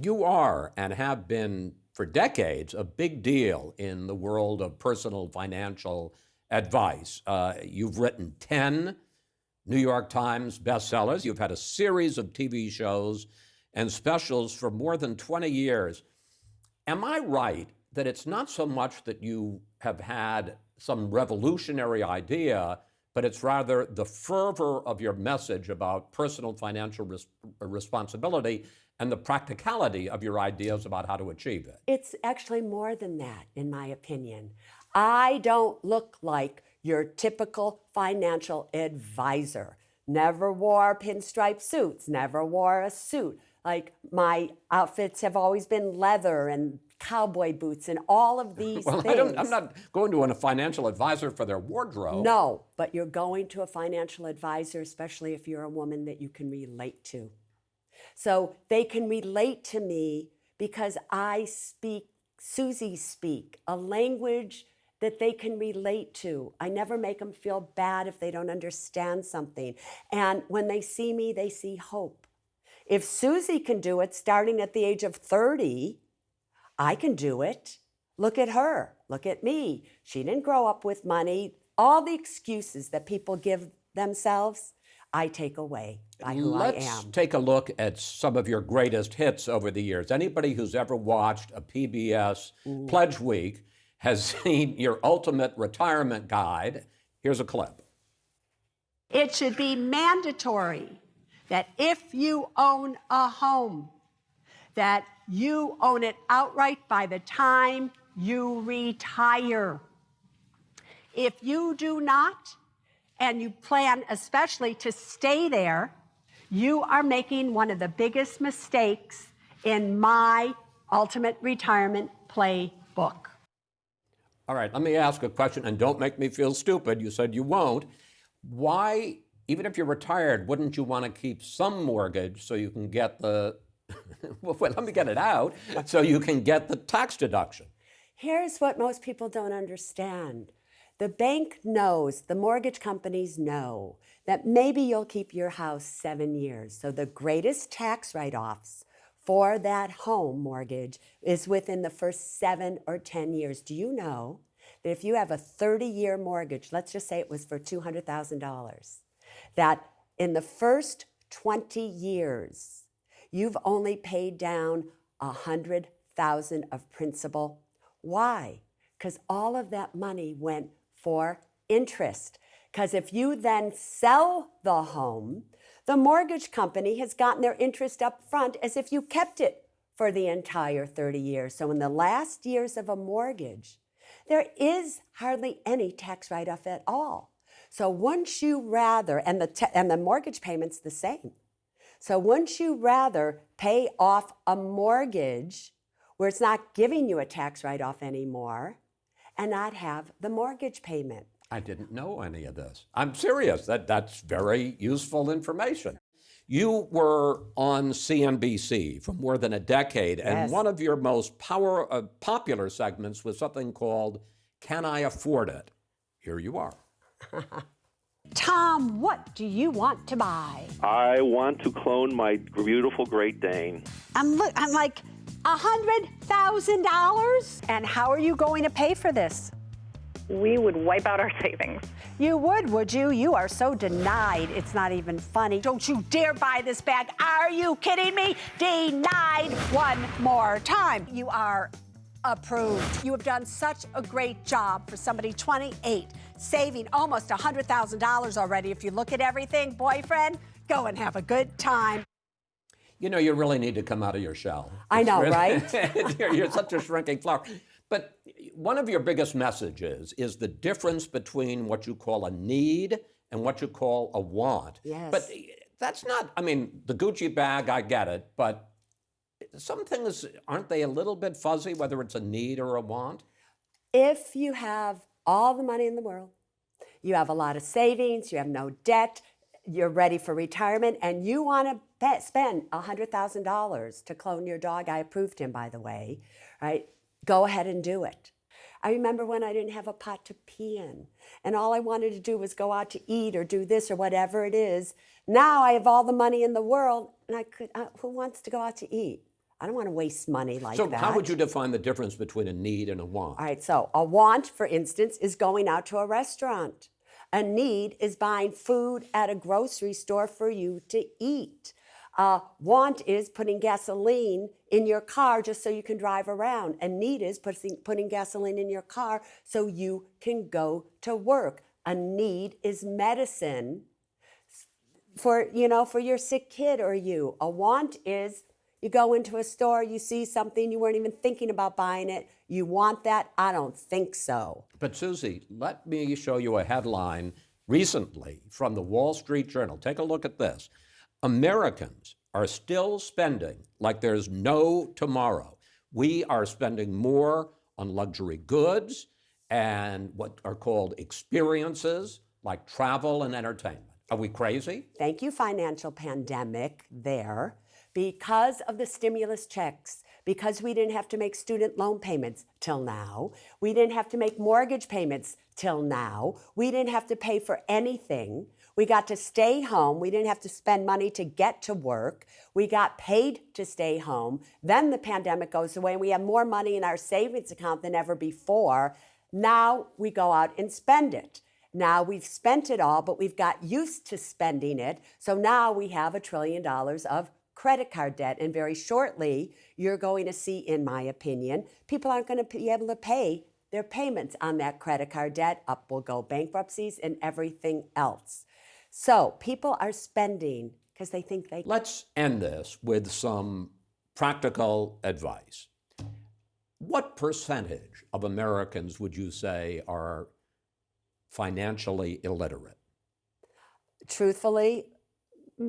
You are and have been for decades a big deal in the world of personal financial advice. You've written 10 New York Times bestsellers. You've had a series of TV shows and specials for more than 20 years. Am I right that it's not so much that you have had some revolutionary idea, but it's rather the fervor of your message about personal financial responsibility and the practicality of your ideas about how to achieve it? It's actually more than that, in my opinion. I don't look like your typical financial advisor. Never wore pinstripe suits, never wore a suit. Like, my outfits have always been leather and cowboy boots and all of these things. I'm not going to a financial advisor for their wardrobe. No, but you're going to a financial advisor, especially if you're a woman that you can relate to. So they can relate to me because I speak, Susie speak, a language that they can relate to. I never make them feel bad if they don't understand something. And when they see me, they see hope. If Susie can do it starting at the age of 30, I can do it. Look at her. Look at me. She didn't grow up with money. All the excuses that people give themselves, I take away by who I am. Let's take a look at some of your greatest hits over the years. Anybody who's ever watched a PBS Pledge Week has seen your ultimate retirement guide. Here's a clip. It should be mandatory that if you own a home, that you own it outright by the time you retire. If you do not, and you plan especially to stay there, you are making one of the biggest mistakes in my Ultimate Retirement Playbook. All right, let me ask a question, and don't make me feel stupid. You said you won't. Why, even if you're retired, wouldn't you want to keep some mortgage so you can get the, well, let me get it out, so you can get the tax deduction? Here's what most people don't understand. The bank knows, the mortgage companies know, that maybe you'll keep your house 7 years. So the greatest tax write-offs for that home mortgage is within the first 7 or 10 years. Do you know that if you have a 30-year mortgage, let's just say it was for $200,000, that in the first 20 years, you've only paid down $100,000 of principal? Why? Because all of that money went for interest. Because if you then sell the home, the mortgage company has gotten their interest up front as if you kept it for the entire 30 years. So in the last years of a mortgage, there is hardly any tax write-off at all. So wouldn't you rather, and the mortgage payment's the same. So wouldn't you rather pay off a mortgage where it's not giving you a tax write-off anymore and not have the mortgage payment? I didn't know any of this. I'm serious. That's very useful information. You were on CNBC for more than a decade, and Yes. one of your most popular segments was something called Can I Afford It? Here you are. Tom, what do you want to buy? I want to clone my beautiful Great Dane. I'm like, $100,000? And how are you going to pay for this? We would wipe out our savings. You would you? You are so denied, it's not even funny. Don't you dare buy this bag. Are you kidding me? Denied one more time. You are approved. You have done such a great job for somebody 28, saving almost $100,000 already. If you look at everything, boyfriend, go and have a good time. You know, you really need to come out of your shell. I know, right? You're such a shrinking flower. But one of your biggest messages is the difference between what you call a need and what you call a want. Yes. But that's not, I mean, the Gucci bag, I get it, but some things, aren't they a little bit fuzzy, whether it's a need or a want? If you have all the money in the world, you have a lot of savings, you have no debt, you're ready for retirement, and you want to spend $100,000 to clone your dog, I approved him, by the way, right? Go ahead and do it. I remember when I didn't have a pot to pee in, and all I wanted to do was go out to eat or do this or whatever it is. Now I have all the money in the world, and who wants to go out to eat? I don't want to waste money like So that. how would you define the difference between a need and a want? All right, so a want, for instance, is going out to a restaurant. A need is buying food at a grocery store for you to eat. A want is putting gasoline in your car just so you can drive around. A need is putting gasoline in your car so you can go to work. A need is medicine for your sick kid or you. A want is you go into a store, you see something, you weren't even thinking about buying it. You want that? I don't think so. But Susie, let me show you a headline recently from the Wall Street Journal. Take a look at this. Americans are still spending like there's no tomorrow. We are spending more on luxury goods and what are called experiences like travel and entertainment. Are we crazy? Thank you, financial pandemic there. Because of the stimulus checks, because we didn't have to make student loan payments till now, we didn't have to make mortgage payments till now, we didn't have to pay for anything, we got to stay home, we didn't have to spend money to get to work, we got paid to stay home, then the pandemic goes away and we have more money in our savings account than ever before. Now we go out and spend it. Now we've spent it all, but we've got used to spending it, so now we have $1 trillion of credit card debt. And very shortly, you're going to see, in my opinion, people aren't going to be able to pay their payments on that credit card debt. Up will go bankruptcies and everything else. So people are spending because they think they can. Let's end this with some practical advice. What percentage of Americans would you say are financially illiterate? Truthfully,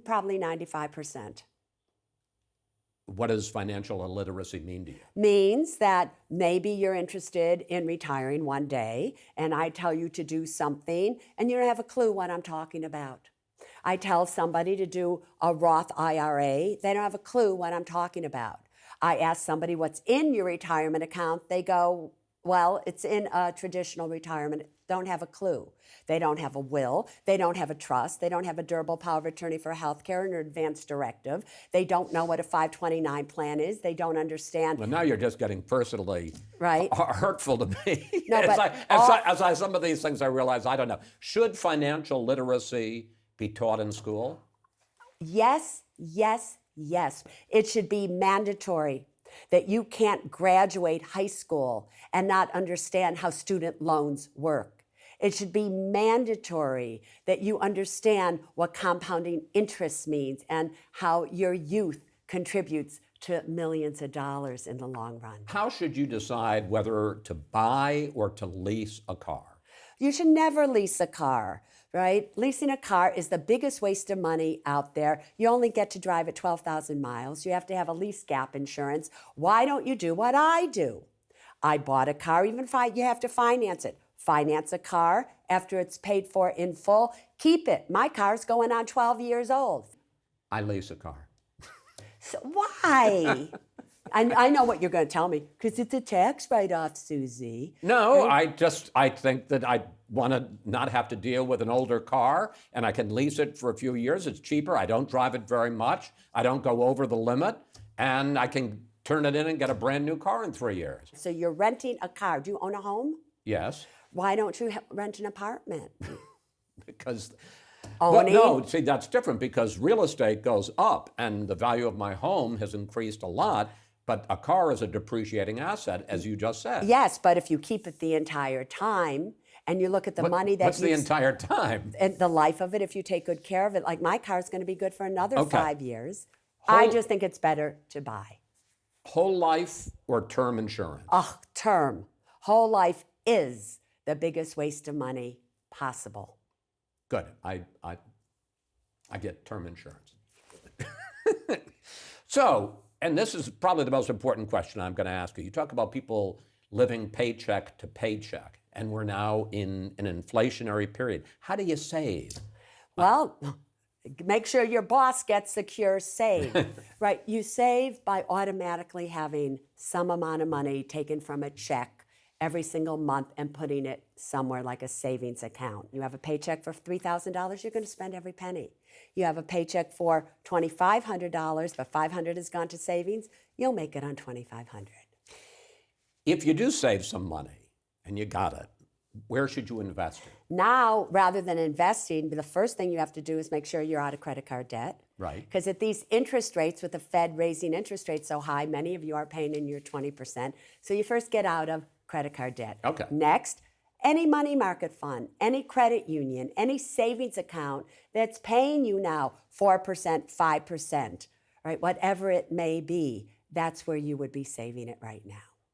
probably 95%. What does financial illiteracy mean to you? Means that maybe you're interested in retiring one day and I tell you to do something and you don't have a clue what I'm talking about. I tell somebody to do a Roth IRA, they don't have a clue what I'm talking about. I ask somebody what's in your retirement account, they go, well, it's in a traditional retirement, don't have a clue. They don't have a will, they don't have a trust, they don't have a durable power of attorney for health care and an advance directive. They don't know what a 529 plan is, they don't understand. Well, now you're just getting personally hurtful to me. No, but as I some of these things I realize I don't know. Should financial literacy be taught in school? Yes, yes, yes. It should be mandatory that you can't graduate high school and not understand how student loans work. It should be mandatory that you understand what compounding interest means and how your youth contributes to millions of dollars in the long run. How should you decide whether to buy or to lease a car? You should never lease a car, right? Leasing a car is the biggest waste of money out there. You only get to drive at 12,000 miles. You have to have a lease gap insurance. Why don't you do what I do? I bought a car, even if you have to finance it. Finance a car after it's paid for in full. Keep it. My car's going on 12 years old. I lease a car. So why? I know what you're going to tell me, because it's a tax write-off, Susie. No, I think that I want to not have to deal with an older car, and I can lease it for a few years. It's cheaper. I don't drive it very much. I don't go over the limit, and I can turn it in and get a brand new car in 3 years. So you're renting a car. Do you own a home? Yes. Why don't you rent an apartment? Because Owning? no, see, that's different because real estate goes up and the value of my home has increased a lot, but a car is a depreciating asset, as you just said. Yes, but if you keep it the entire time and you look at the money that What's the entire time? and the life of it, if you take good care of it, like my car's going to be good for another Okay. 5 years. I just think it's better to buy. Whole life or term insurance? Term. Whole life is the biggest waste of money possible. Good. I get term insurance. So, and this is probably the most important question I'm going to ask you. You talk about people living paycheck to paycheck, and we're now in an inflationary period. How do you save? Well, make sure your boss gets secure save. Right? You save by automatically having some amount of money taken from a check every single month and putting it somewhere like a savings account. You have a paycheck for $3,000, you're going to spend every penny. You have a paycheck for $2,500, but $500 has gone to savings, you'll make it on $2,500. If you do save some money and you got it, where should you invest it? Now, rather than investing, the first thing you have to do is make sure you're out of credit card debt. Right. Because at these interest rates, with the Fed raising interest rates so high, many of you are paying in your 20%. So you first get out of credit card debt. Okay. Next, any money market fund, any credit union, any savings account that's paying you now 4%, 5%, right? Whatever it may be, that's where you would be saving it right now.